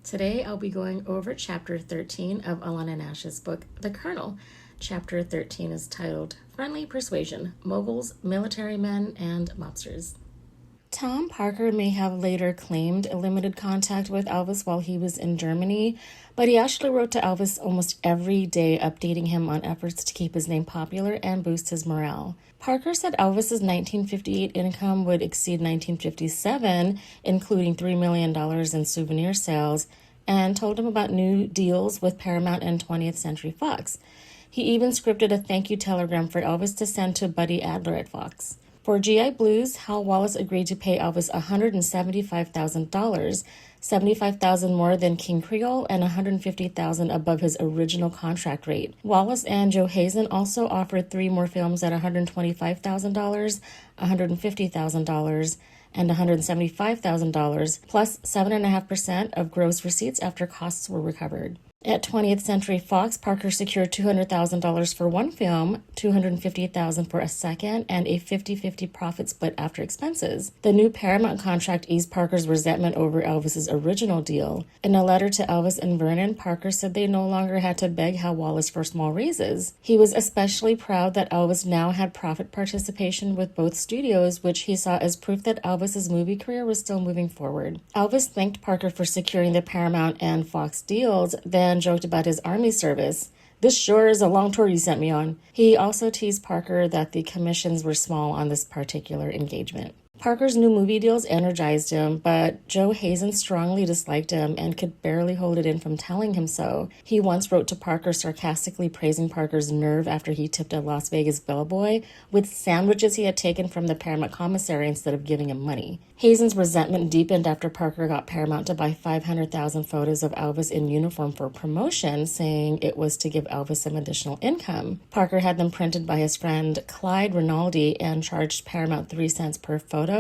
Today I'll be going over Chapter 13 of Alanna Nash's book, The Colonel. Chapter 13 is titled Friendly Persuasion, Moguls, Military Men, and Mobsters. Tom Parker may have later claimed a limited contact with Elvis while he was in Germany, but he actually wrote to Elvis almost every day, updating him on efforts to keep his name popular and boost his morale. Parker said Elvis's 1958 income would exceed 1957, including $3 million in souvenir sales, and told him about new deals with Paramount and 20th Century Fox. He even scripted a thank you telegram for Elvis to send to Buddy Adler at Fox. For GI Blues, Hal Wallace agreed to pay Elvis $175,000, $75,000 more than King Creole and $150,000 above his original contract rate. Wallace and Joe Hazen also offered 3 more films at $125,000, $150,000, and $175,000, plus 7.5% of gross receipts after costs were recovered. At 20th Century Fox, Parker secured $200,000 for one film, $250,000 for a second, and a 50-50 profit split after expenses. The new Paramount contract eased Parker's resentment over Elvis's original deal. In a letter to Elvis and Vernon, Parker said they no longer had to beg Hal Wallace for small raises. He was especially proud that Elvis now had profit participation with both studios, which he saw as proof that Elvis's movie career was still moving forward. Elvis thanked Parker for securing the Paramount and Fox deals, then joked about his army service. "This sure is a long tour you sent me on." He also teased Parker that the commissions were small on this particular engagement. Parker's new movie deals energized him, but Joe Hazen strongly disliked him and could barely hold it in from telling him so. He once wrote to Parker sarcastically praising Parker's nerve after he tipped a Las Vegas bellboy with sandwiches he had taken from the Paramount commissary instead of giving him money. Hazen's resentment deepened after Parker got Paramount to buy 500,000 photos of Elvis in uniform for promotion, saying it was to give Elvis some additional income. Parker had them printed by his friend Clyde Rinaldi and charged Paramount 3 cents per photo,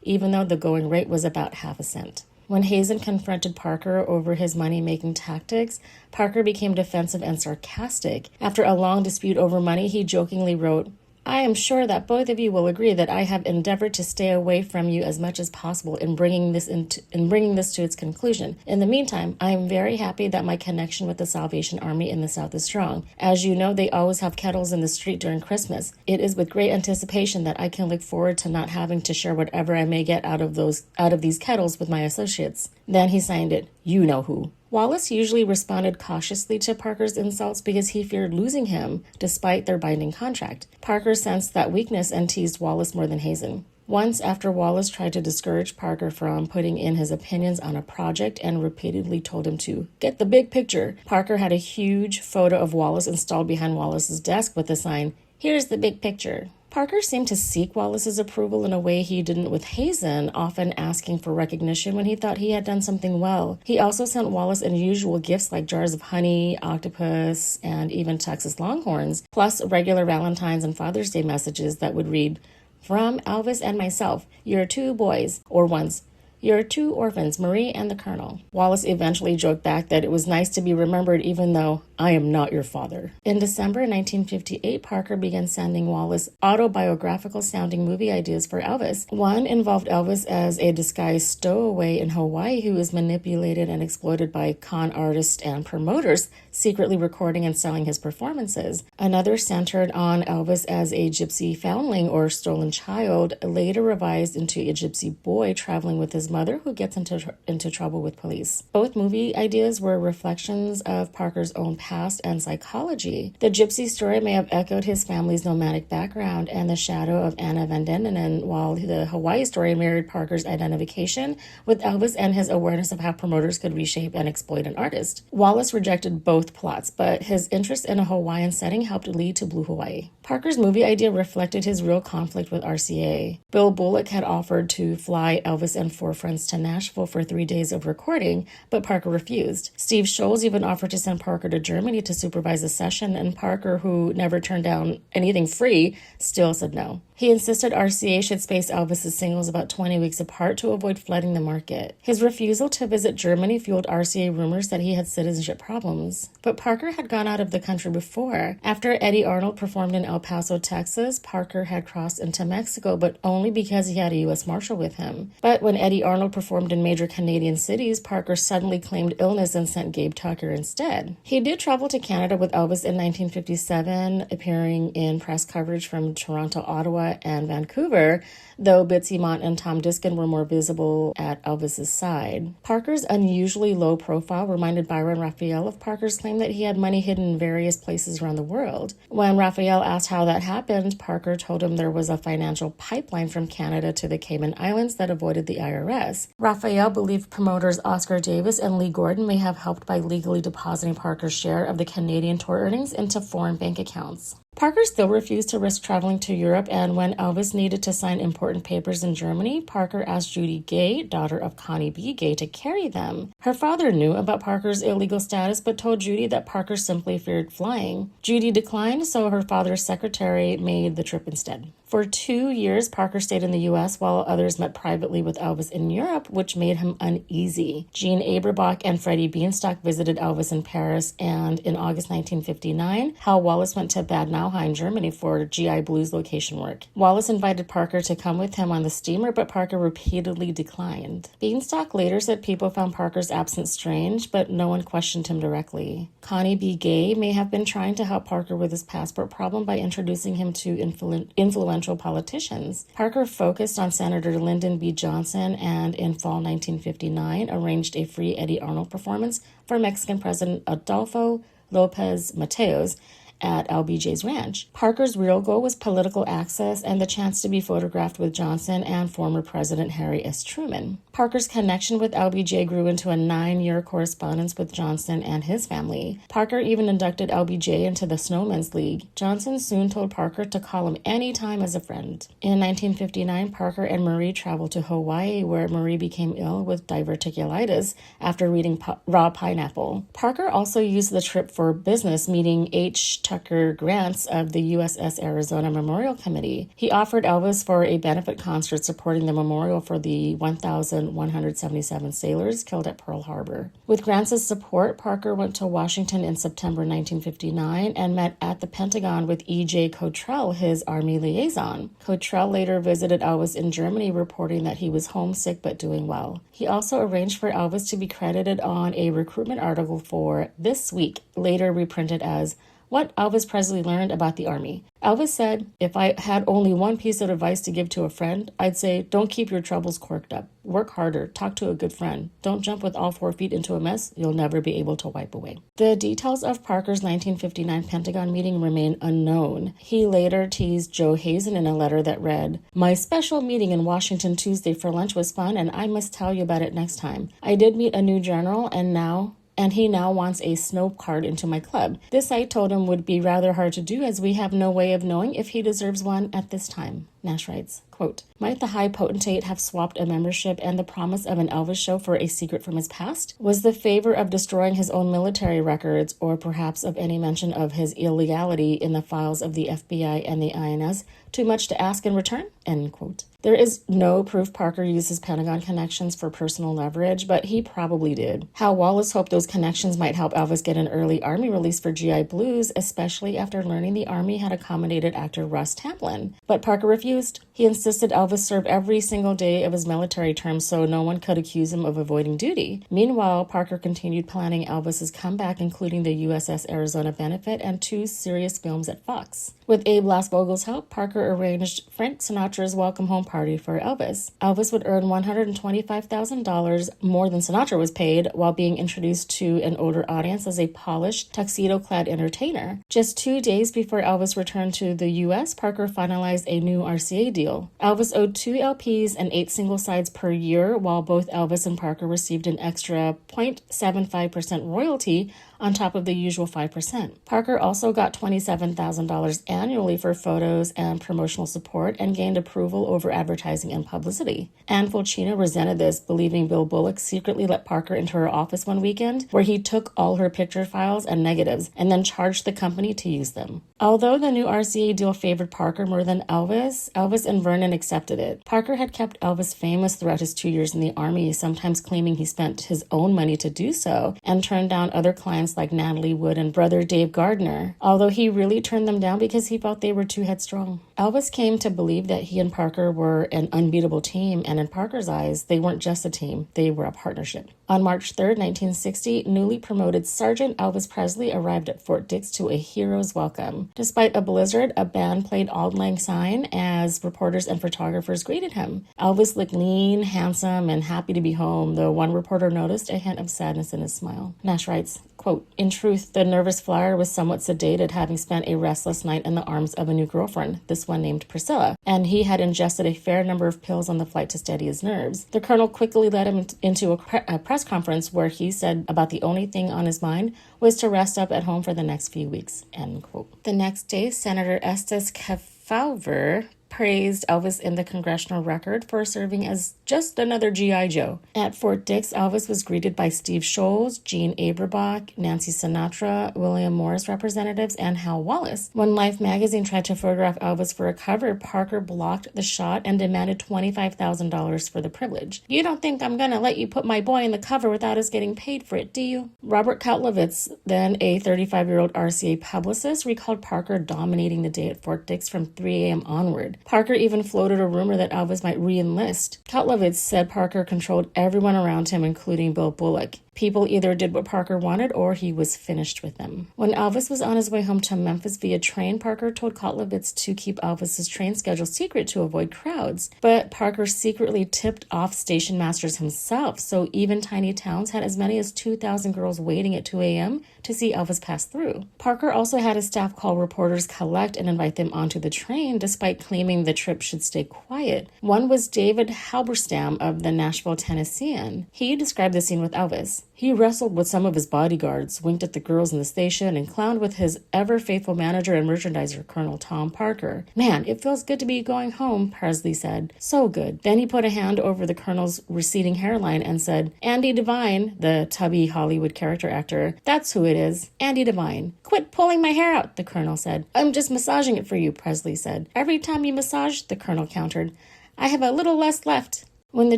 even though the going rate was about half a cent. When Hazen confronted Parker over his money-making tactics, Parker became defensive and sarcastic. After a long dispute over money, he jokingly wrote, "I am sure that both of you will agree that I have endeavored to stay away from you as much as possible in bringing this to its conclusion. In the meantime, I am very happy that my connection with the Salvation Army in the South is strong. As you know, they always have kettles in the street during Christmas. It is with great anticipation that I can look forward to not having to share whatever I may get out of these kettles with my associates." Then he signed it, "You know who." Wallace usually responded cautiously to Parker's insults because he feared losing him, despite their binding contract. Parker sensed that weakness and teased Wallace more than Hazen. Once, after Wallace tried to discourage Parker from putting in his opinions on a project and repeatedly told him to get the big picture, Parker had a huge photo of Wallace installed behind Wallace's desk with the sign, "Here's the big picture." Parker seemed to seek Wallace's approval in a way he didn't with Hazen, often asking for recognition when he thought he had done something well. He also sent Wallace unusual gifts like jars of honey, octopus, and even Texas Longhorns, plus regular Valentine's and Father's Day messages that would read, "From Elvis and myself, your 2 boys," or once, "Your 2 orphans, Marie and the Colonel." Wallace eventually joked back that it was nice to be remembered even though I am not your father. In December 1958, Parker began sending Wallace autobiographical-sounding movie ideas for Elvis. One involved Elvis as a disguised stowaway in Hawaii who was manipulated and exploited by con artists and promoters, secretly recording and selling his performances. Another centered on Elvis as a gypsy foundling or stolen child, later revised into a gypsy boy traveling with his mother who gets into trouble with police. Both movie ideas were reflections of Parker's own past and psychology. The gypsy story may have echoed his family's nomadic background and the shadow of Anna Van Dendenen, while the Hawaii story mirrored Parker's identification with Elvis and his awareness of how promoters could reshape and exploit an artist. Wallace rejected both plots, but his interest in a Hawaiian setting helped lead to Blue Hawaii. Parker's movie idea reflected his real conflict with RCA. Bill Bullock had offered to fly Elvis and 4 friends to Nashville for 3 days of recording, but Parker refused. Steve Scholes even offered to send Parker to Germany to supervise a session, and Parker, who never turned down anything free, still said no. He insisted RCA should space Elvis's singles about 20 weeks apart to avoid flooding the market. His refusal to visit Germany fueled RCA rumors that he had citizenship problems. But Parker had gone out of the country before. After Eddie Arnold performed in El Paso, Texas, Parker had crossed into Mexico, but only because he had a U.S. Marshal with him. But when Eddie Arnold performed in major Canadian cities, Parker suddenly claimed illness and sent Gabe Tucker instead. He did travel to Canada with Elvis in 1957, appearing in press coverage from Toronto, Ottawa, and Vancouver, though Bitsy Mont and Tom Diskin were more visible at Elvis's side. Parker's unusually low profile reminded Byron Raphael of Parker's claim that he had money hidden in various places around the world. When Raphael asked how that happened, Parker told him there was a financial pipeline from Canada to the Cayman Islands that avoided the IRS. Raphael believed promoters Oscar Davis and Lee Gordon may have helped by legally depositing Parker's share of the Canadian tour earnings into foreign bank accounts. Parker still refused to risk traveling to Europe, and when Elvis needed to sign important papers in Germany, Parker asked Judy Gay, daughter of Connie B. Gay, to carry them. Her father knew about Parker's illegal status, but told Judy that Parker simply feared flying. Judy declined, so her father's secretary made the trip instead. For 2 years, Parker stayed in the U.S. while others met privately with Elvis in Europe, which made him uneasy. Gene Aberbach and Freddie Beanstalk visited Elvis in Paris, and in August 1959, Hal Wallace went to Bad Nauheim, Germany for GI Blues location work. Wallace invited Parker to come with him on the steamer, but Parker repeatedly declined. Beanstalk later said people found Parker's absence strange, but no one questioned him directly. Connie B. Gay may have been trying to help Parker with his passport problem by introducing him to influential politicians. Parker focused on Senator Lyndon B. Johnson and in fall 1959 arranged a free Eddie Arnold performance for Mexican President Adolfo Lopez Mateos at LBJ's ranch. Parker's real goal was political access and the chance to be photographed with Johnson and former President Harry S. Truman. Parker's connection with LBJ grew into a 9-year correspondence with Johnson and his family. Parker even inducted LBJ into the Snowmen's League. Johnson soon told Parker to call him anytime as a friend. In 1959, Parker and Marie traveled to Hawaii, where Marie became ill with diverticulitis after reading Raw Pineapple. Parker also used the trip for business, meeting H. Tucker Grants of the USS Arizona Memorial Committee. He offered Elvis for a benefit concert supporting the memorial for the 1,177 sailors killed at Pearl Harbor. With Grants' support, Parker went to Washington in September 1959 and met at the Pentagon with E.J. Cottrell, his Army liaison. Cottrell later visited Elvis in Germany, reporting that he was homesick but doing well. He also arranged for Elvis to be credited on a recruitment article for This Week, later reprinted as What Elvis Presley Learned About the Army. Elvis said, "If I had only one piece of advice to give to a friend, I'd say don't keep your troubles corked up. Work harder. Talk to a good friend. Don't jump with all 4 feet into a mess you'll never be able to wipe away." The details of Parker's 1959 Pentagon meeting remain unknown. He later teased Joe Hazen in a letter that read, "My special meeting in Washington Tuesday for lunch was fun, and I must tell you about it next time. I did meet a new general, and he now wants a snow card into my club. This, I told him, would be rather hard to do as we have no way of knowing if he deserves one at this time." Nash writes, quote, "Might the high potentate have swapped a membership and the promise of an Elvis show for a secret from his past? Was the favor of destroying his own military records, or perhaps of any mention of his illegality in the files of the FBI and the INS, too much to ask in return?" End quote. There is no proof Parker used his Pentagon connections for personal leverage, but he probably did. Hal Wallace hoped those connections might help Elvis get an early Army release for GI Blues, especially after learning the Army had accommodated actor Russ Tamblyn. But Parker refused. He insisted Elvis serve every single day of his military term so no one could accuse him of avoiding duty. Meanwhile, Parker continued planning Elvis's comeback, including the USS Arizona benefit and 2 serious films at Fox. With Abe Lasvogel's help, Parker arranged Frank Sinatra's welcome home party for Elvis. Elvis would earn $125,000 more than Sinatra was paid, while being introduced to an older audience as a polished, tuxedo-clad entertainer. Just 2 days before Elvis returned to the U.S., Parker finalized a new RCA deal. Elvis owed 2 LPs and 8 single sides per year, while both Elvis and Parker received an extra 0.75% royalty on top of the usual 5%. Parker also got $27,000 annually for photos and promotional support and gained approval over advertising and publicity. Ann Fulcina resented this, believing Bill Bullock secretly let Parker into her office one weekend, where he took all her picture files and negatives and then charged the company to use them. Although the new RCA deal favored Parker more than Elvis, Elvis and Vernon accepted it. Parker had kept Elvis famous throughout his 2 years in the Army, sometimes claiming he spent his own money to do so, and turned down other clients like Natalie Wood and brother Dave Gardner, although he really turned them down because he felt they were too headstrong. Elvis came to believe that he and Parker were an unbeatable team, and in Parker's eyes, they weren't just a team, they were a partnership. On March 3rd, 1960, newly promoted Sergeant Elvis Presley arrived at Fort Dix to a hero's welcome. Despite a blizzard, a band played Auld Lang Syne as reporters and photographers greeted him. Elvis looked lean, handsome, and happy to be home, though one reporter noticed a hint of sadness in his smile. Nash writes, quote, "In truth, the nervous flyer was somewhat sedated, having spent a restless night in the arms of a new girlfriend, this one named Priscilla, and he had ingested a fair number of pills on the flight to steady his nerves. The colonel quickly led him into a press conference where he said about the only thing on his mind was to rest up at home for the next few weeks," end quote. The next day, Senator Estes Kefauver praised Elvis in the Congressional Record for serving as just another G.I. Joe. At Fort Dix, Elvis was greeted by Steve Sholes, Gene Aberbach, Nancy Sinatra, William Morris representatives, and Hal Wallace. When Life magazine tried to photograph Elvis for a cover, Parker blocked the shot and demanded $25,000 for the privilege. "You don't think I'm going to let you put my boy in the cover without us getting paid for it, do you?" Robert Kautlowitz, then a 35-year-old RCA publicist, recalled Parker dominating the day at Fort Dix from 3 a.m. onward. Parker even floated a rumor that Elvis might re-enlist. Kautlowitz said Parker controlled everyone around him, including Bill Bullock. People either did what Parker wanted or he was finished with them. When Elvis was on his way home to Memphis via train, Parker told Kautlowitz to keep Elvis's train schedule secret to avoid crowds. But Parker secretly tipped off station masters himself, so even tiny towns had as many as 2,000 girls waiting at 2 a.m. to see Elvis pass through. Parker also had his staff call reporters, collect, and invite them onto the train, despite claiming the trip should stay quiet. One was David Halberstam of the Nashville Tennessean. He described the scene with Elvis. "He wrestled with some of his bodyguards, winked at the girls in the station, and clowned with his ever-faithful manager and merchandiser, Colonel Tom Parker. Man, it feels good to be going home," Presley said. "So good." Then he put a hand over the colonel's receding hairline and said, "Andy Devine," the tubby Hollywood character actor, "that's who it is, Andy Devine." "Quit pulling my hair out," the colonel said. "I'm just massaging it for you," Presley said. "Every time you massage," the colonel countered, "I have a little less left." When the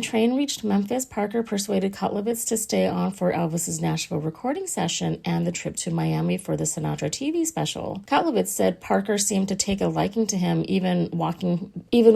train reached Memphis, Parker persuaded Kautlowitz to stay on for Elvis's Nashville recording session and the trip to Miami for the Sinatra TV special. Kautlowitz said Parker seemed to take a liking to him, even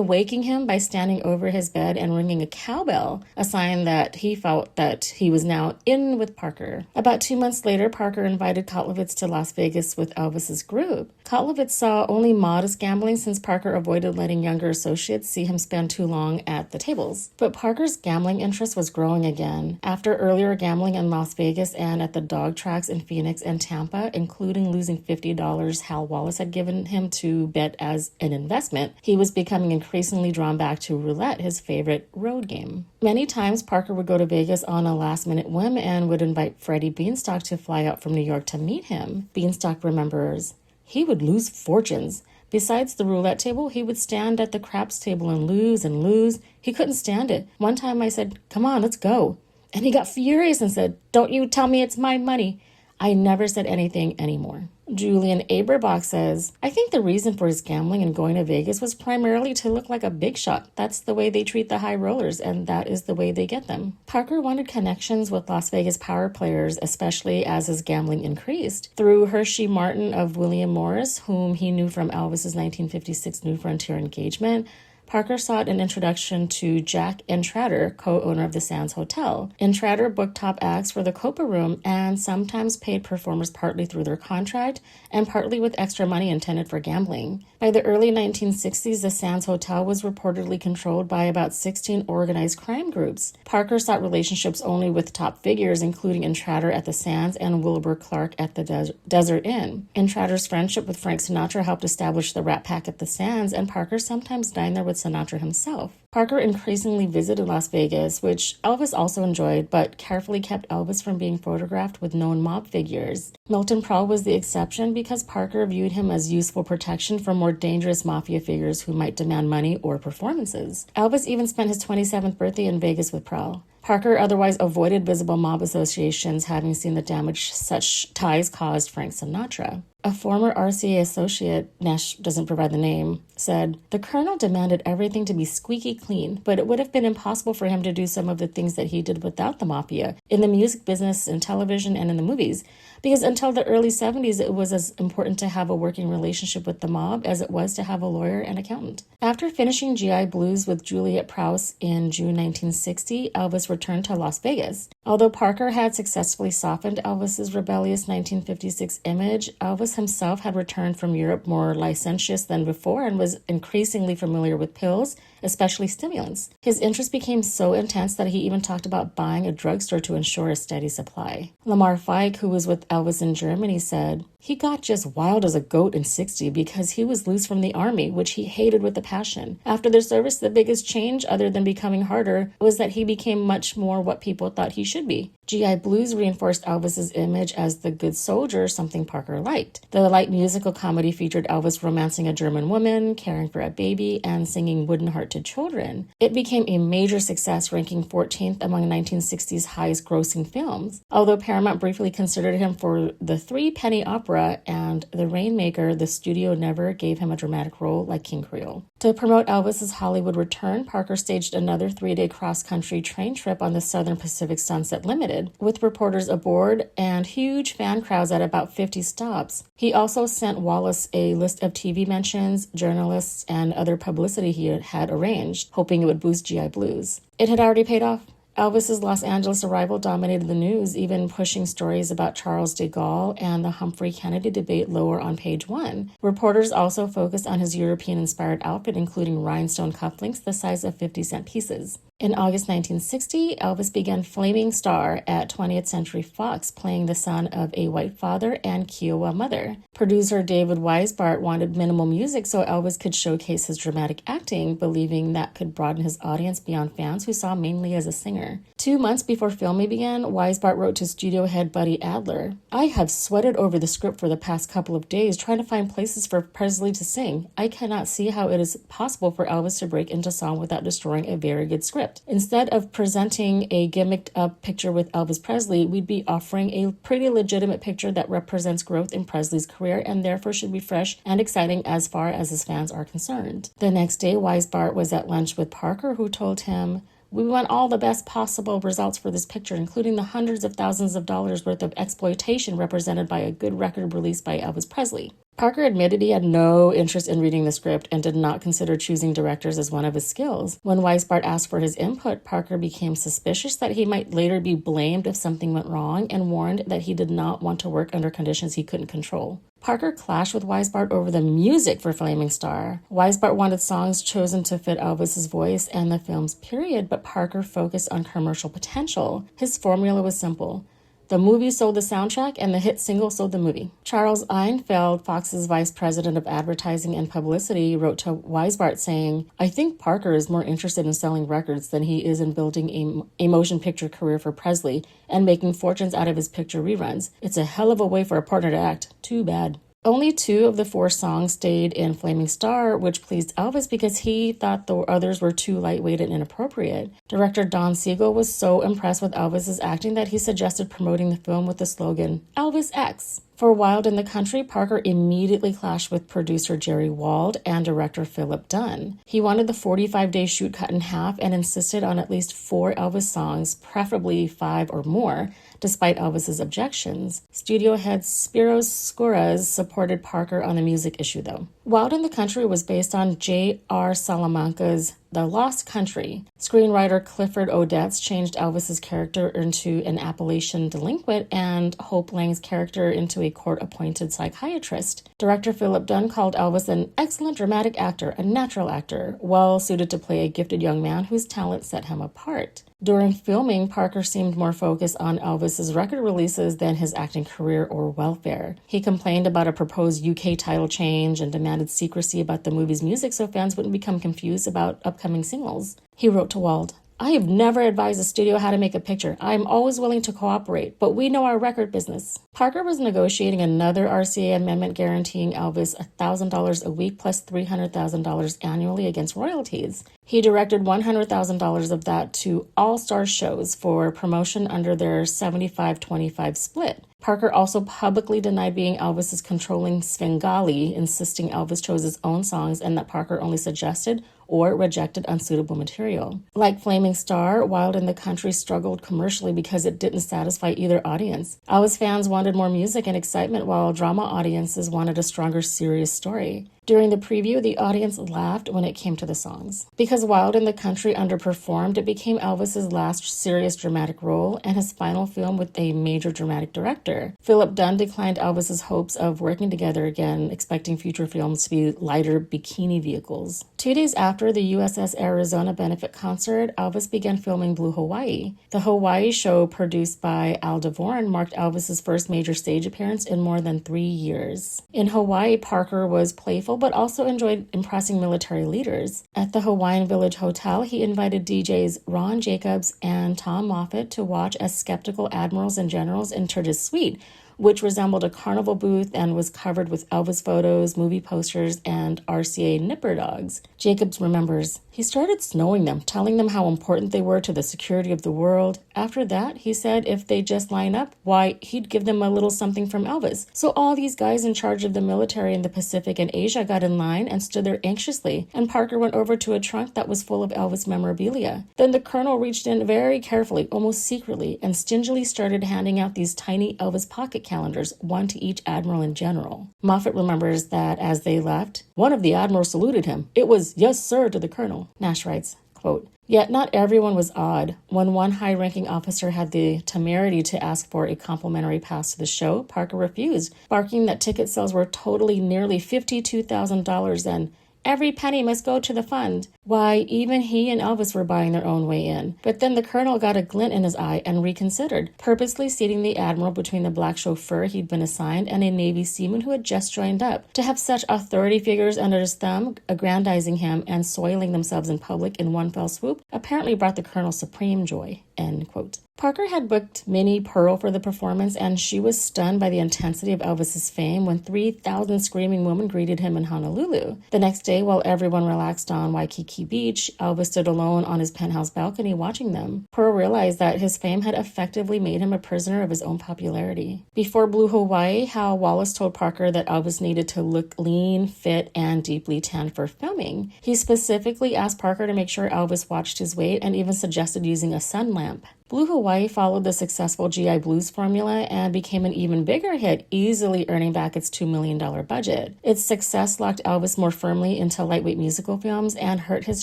waking him by standing over his bed and ringing a cowbell, a sign that he felt that he was now in with Parker. About 2 months later, Parker invited Kautlowitz to Las Vegas with Elvis's group. Kautlowitz saw only modest gambling since Parker avoided letting younger associates see him spend too long at the tables. But Parker's gambling interest was growing again. After earlier gambling in Las Vegas and at the dog tracks in Phoenix and Tampa, including losing $50 Hal Wallace had given him to bet as an investment, he was becoming increasingly drawn back to roulette, his favorite road game. Many times, Parker would go to Vegas on a last-minute whim and would invite Freddie Beanstalk to fly out from New York to meet him. Beanstalk remembers, "He would lose fortunes. Besides the roulette table, he would stand at the craps table and lose and lose. He couldn't stand it. One time I said, 'Come on, let's go.' And he got furious and said, 'Don't you tell me it's my money.' I never said anything anymore." Julian Aberbach says, "I think the reason for his gambling and going to Vegas was primarily to look like a big shot. That's the way they treat the high rollers, and that is the way they get them." Parker wanted connections with Las Vegas power players, especially as his gambling increased. Through Hershey Martin of William Morris, whom he knew from Elvis's 1956 New Frontier engagement, Parker sought an introduction to Jack Entratter, co-owner of the Sands Hotel. Entratter booked top acts for the Copa Room and sometimes paid performers partly through their contract and partly with extra money intended for gambling. By the early 1960s, the Sands Hotel was reportedly controlled by about 16 organized crime groups. Parker sought relationships only with top figures, including Entratter at the Sands and Wilbur Clark at the Desert Inn. Entratter's friendship with Frank Sinatra helped establish the Rat Pack at the Sands, and Parker sometimes dined there with Sinatra himself. Parker increasingly visited Las Vegas, which Elvis also enjoyed, but carefully kept Elvis from being photographed with known mob figures. Milton Prowl was the exception because Parker viewed him as useful protection from more dangerous mafia figures who might demand money or performances. Elvis even spent his 27th birthday in Vegas with Prowl. Parker otherwise avoided visible mob associations, having seen the damage such ties caused Frank Sinatra. A former RCA associate, Nash doesn't provide the name, said, "The Colonel demanded everything to be squeaky clean, but it would have been impossible for him to do some of the things that he did without the mafia, in the music business, in television, and in the movies, because until the early 70s, it was as important to have a working relationship with the mob as it was to have a lawyer and accountant." After finishing GI Blues with Juliet Prowse in June 1960, Elvis returned to Las Vegas. Although Parker had successfully softened Elvis's rebellious 1956 image, Elvis himself had returned from Europe more licentious than before and was increasingly familiar with pills, especially stimulants. His interest became so intense that he even talked about buying a drugstore to ensure a steady supply. Lamar Fike, who was with Elvis in Germany, said, "He got just wild as a goat in '60 because he was loose from the army, which he hated with a passion. After the service, the biggest change, other than becoming harder, was that he became much more what people thought he should be." GI Blues reinforced Elvis's image as the good soldier, something Parker liked. The light musical comedy featured Elvis romancing a German woman, caring for a baby, and singing Wooden Heart to children. It became a major success, ranking 14th among 1960s highest-grossing films. Although Paramount briefly considered him for the Three-Penny Opera and The Rainmaker, the studio never gave him a dramatic role like King Creole. To promote Elvis's Hollywood return, Parker staged another 3-day cross-country train trip on the Southern Pacific Sunset Limited, with reporters aboard and huge fan crowds at about 50 stops. He also sent Wallace a list of TV mentions, journalists, and other publicity he had arranged, hoping it would boost GI Blues. It had already paid off. Elvis's Los Angeles arrival dominated the news, even pushing stories about Charles de Gaulle and the Humphrey Kennedy debate lower on page 1. Reporters also focused on his European-inspired outfit, including rhinestone cufflinks the size of 50-cent pieces. In August 1960, Elvis began Flaming Star at 20th Century Fox, playing the son of a white father and Kiowa mother. Producer David Weisbart wanted minimal music so Elvis could showcase his dramatic acting, believing that could broaden his audience beyond fans who saw him mainly as a singer. 2 months before filming began, Weisbart wrote to studio head Buddy Adler, "I have sweated over the script for the past couple of days trying to find places for Presley to sing. I cannot see how it is possible for Elvis to break into song without destroying a very good script. Instead of presenting a gimmicked-up picture with Elvis Presley, we'd be offering a pretty legitimate picture that represents growth in Presley's career and therefore should be fresh and exciting as far as his fans are concerned." The next day, Weisbart was at lunch with Parker, who told him, "We want all the best possible results for this picture, including the hundreds of thousands of dollars worth of exploitation represented by a good record released by Elvis Presley." Parker admitted he had no interest in reading the script and did not consider choosing directors as one of his skills. When Weisbart asked for his input, Parker became suspicious that he might later be blamed if something went wrong and warned that he did not want to work under conditions he couldn't control. Parker clashed with Weisbart over the music for Flaming Star. Weisbart wanted songs chosen to fit Elvis's voice and the film's period, but Parker focused on commercial potential. His formula was simple. The movie sold the soundtrack, and the hit single sold the movie. Charles Einfeld, Fox's vice president of advertising and publicity, wrote to Weisbart saying, "I think Parker is more interested in selling records than he is in building a motion picture career for Presley and making fortunes out of his picture reruns. It's a hell of a way for a partner to act. Too bad." Only 2 of the 4 songs stayed in Flaming Star, which pleased Elvis because he thought the others were too lightweight and inappropriate. Director Don Siegel was so impressed with Elvis's acting that he suggested promoting the film with the slogan, "Elvis X." For Wild in the Country, Parker immediately clashed with producer Jerry Wald and director Philip Dunn. He wanted the 45-day shoot cut in half and insisted on at least 4 Elvis songs, preferably 5 or more, despite Elvis's objections. Studio head Spiros Skouras supported Parker on the music issue, though. Wild in the Country was based on J.R. Salamanca's The Lost Country. Screenwriter Clifford Odets changed Elvis's character into an Appalachian delinquent and Hope Lang's character into a court-appointed psychiatrist. Director Philip Dunn called Elvis an excellent dramatic actor, a natural actor, well-suited to play a gifted young man whose talent set him apart. During filming, Parker seemed more focused on Elvis's record releases than his acting career or welfare. He complained about a proposed UK title change and demanded secrecy about the movie's music so fans wouldn't become confused about upcoming singles. He wrote to Wald, "I have never advised the studio how to make a picture. I am always willing to cooperate, but we know our record business." Parker was negotiating another RCA amendment guaranteeing Elvis $1,000 a week plus $300,000 annually against royalties. He directed $100,000 of that to All-Star shows for promotion under their 75-25 split. Parker also publicly denied being Elvis's controlling Svengali, insisting Elvis chose his own songs and that Parker only suggested or rejected unsuitable material. Like Flaming Star, Wild in the Country struggled commercially because it didn't satisfy either audience. Elvis fans wanted more music and excitement, while drama audiences wanted a stronger, serious story. During the preview, the audience laughed when it came to the songs. Because Wild in the Country underperformed, it became Elvis's last serious dramatic role and his final film with a major dramatic director. Philip Dunn declined Elvis's hopes of working together again, expecting future films to be lighter bikini vehicles. 2 days after the USS Arizona benefit concert, Elvis began filming Blue Hawaii. The Hawaii show, produced by Al Devoren, marked Elvis's first major stage appearance in more than 3 years. In Hawaii, Parker was playful but also enjoyed impressing military leaders. At the Hawaiian Village Hotel, he invited DJs Ron Jacobs and Tom Moffat to watch as skeptical admirals and generals entered his suite, which resembled a carnival booth and was covered with Elvis photos, movie posters, and RCA nipper dogs. Jacobs remembers, "He started snowing them, telling them how important they were to the security of the world. After that, he said if they just line up, why, he'd give them a little something from Elvis. So all these guys in charge of the military in the Pacific and Asia got in line and stood there anxiously, and Parker went over to a trunk that was full of Elvis memorabilia. Then the colonel reached in very carefully, almost secretly, and stingily started handing out these tiny Elvis pocket calendars, one to each admiral and general." Moffat remembers that as they left, one of the admirals saluted him. It was "Yes, sir" to the colonel. Nash writes, quote, "Yet not everyone was awed. When one high-ranking officer had the temerity to ask for a complimentary pass to the show, Parker refused, barking that ticket sales were totally nearly $52,000 and every penny must go to the fund. Why, even he and Elvis were buying their own way in. But then the colonel got a glint in his eye and reconsidered, purposely seating the admiral between the black chauffeur he'd been assigned and a Navy seaman who had just joined up. To have such authority figures under his thumb, aggrandizing him and soiling themselves in public in one fell swoop, apparently brought the colonel supreme joy." End quote. Parker had booked Minnie Pearl for the performance, and she was stunned by the intensity of Elvis's fame when 3,000 screaming women greeted him in Honolulu. The next day, while everyone relaxed on Waikiki Beach, Elvis stood alone on his penthouse balcony watching them. Pearl realized that his fame had effectively made him a prisoner of his own popularity. Before Blue Hawaii, Hal Wallace told Parker that Elvis needed to look lean, fit, and deeply tanned for filming. He specifically asked Parker to make sure Elvis watched his weight and even suggested using a sun lamp. Blue Hawaii followed the successful GI Blues formula and became an even bigger hit, easily earning back its $2 million budget. Its success locked Elvis more firmly into lightweight musical films and hurt his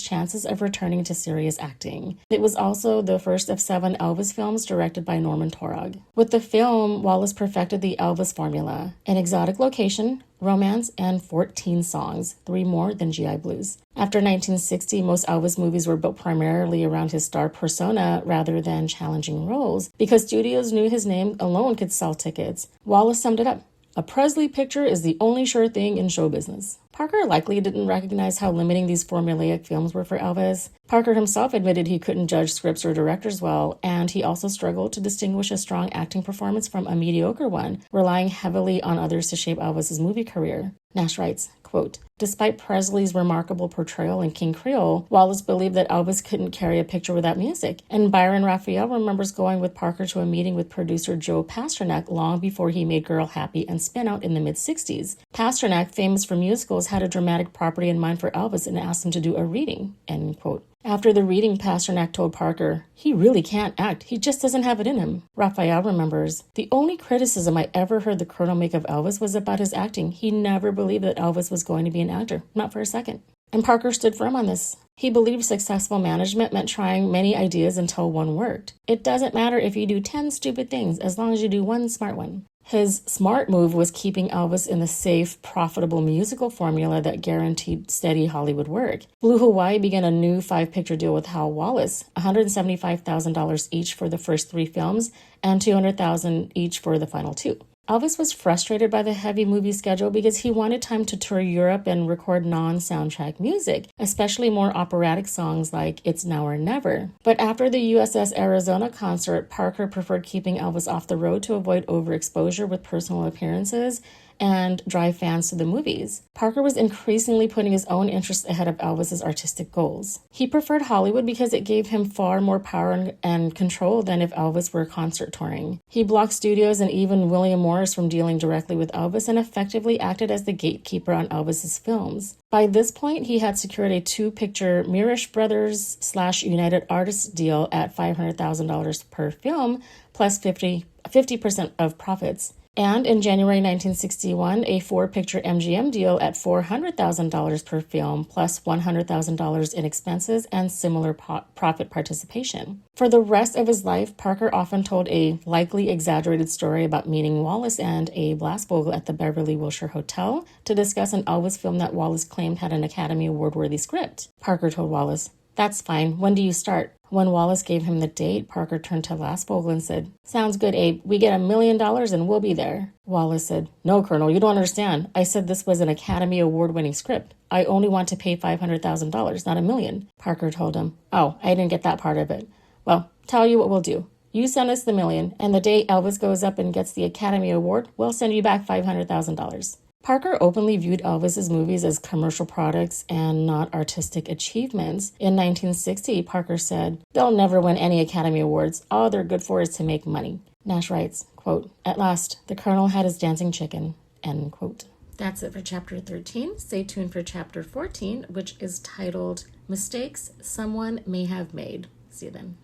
chances of returning to serious acting. It was also the first of 7 Elvis films directed by Norman Taurog. With the film, Wallace perfected the Elvis formula: an exotic location, romance, and 14 songs, 3 more than GI Blues. After 1960, most Elvis movies were built primarily around his star persona rather than challenging roles, because studios knew his name alone could sell tickets. Wallace summed it up: "A Presley picture is the only sure thing in show business." Parker likely didn't recognize how limiting these formulaic films were for Elvis. Parker himself admitted he couldn't judge scripts or directors well, and he also struggled to distinguish a strong acting performance from a mediocre one, relying heavily on others to shape Elvis's movie career. Nash writes, quote, "Despite Presley's remarkable portrayal in King Creole, Wallace believed that Elvis couldn't carry a picture without music, and Byron Raphael remembers going with Parker to a meeting with producer Joe Pasternak long before he made Girl Happy and Spin Out in the mid-60s. Pasternak, famous for musicals, had a dramatic property in mind for Elvis and asked him to do a reading," end quote. After the reading, Pasternak told Parker, "He really can't act. He just doesn't have it in him." Raphael remembers, "The only criticism I ever heard the Colonel make of Elvis was about his acting. He never believed that Elvis was going to be an actor, not for a second." And Parker stood firm on this. He believed successful management meant trying many ideas until one worked. It doesn't matter if you do 10 stupid things as long as you do one smart one. His smart move was keeping Elvis in the safe, profitable musical formula that guaranteed steady Hollywood work. Blue Hawaii began a new 5-picture deal with Hal Wallace, $175,000 each for the first 3 films and $200,000 each for the final 2. Elvis was frustrated by the heavy movie schedule because he wanted time to tour Europe and record non-soundtrack music, especially more operatic songs like It's Now or Never. But after the USS Arizona concert, Parker preferred keeping Elvis off the road to avoid overexposure with personal appearances, and drive fans to the movies. Parker was increasingly putting his own interests ahead of Elvis's artistic goals. He preferred Hollywood because it gave him far more power and control than if Elvis were concert touring. He blocked studios and even William Morris from dealing directly with Elvis and effectively acted as the gatekeeper on Elvis's films. By this point, he had secured a 2-picture Mirisch Brothers / United Artists deal at $500,000 per film, plus 50% of profits. And in January 1961, a 4-picture MGM deal at $400,000 per film, plus $100,000 in expenses and similar profit participation. For the rest of his life, Parker often told a likely exaggerated story about meeting Wallace and Abe Blasvogel at the Beverly Wilshire Hotel to discuss an Elvis film that Wallace claimed had an Academy Award-worthy script. Parker told Wallace, "That's fine. When do you start?" When Wallace gave him the date, Parker turned to Blasvogel and said, "Sounds good, Abe. We get $1 million and we'll be there." Wallace said, "No, Colonel, you don't understand. I said this was an Academy Award-winning script. I only want to pay $500,000, not $1 million. Parker told him, "Oh, I didn't get that part of it. Well, tell you what we'll do. You send us the $1 million, and the day Elvis goes up and gets the Academy Award, we'll send you back $500,000. Parker openly viewed Elvis's movies as commercial products and not artistic achievements. In 1960, Parker said, "They'll never win any Academy Awards. All they're good for is to make money." Nash writes, quote, "At last, the Colonel had his dancing chicken," end quote. That's it for Chapter 13. Stay tuned for Chapter 14, which is titled Mistakes Someone May Have Made. See you then.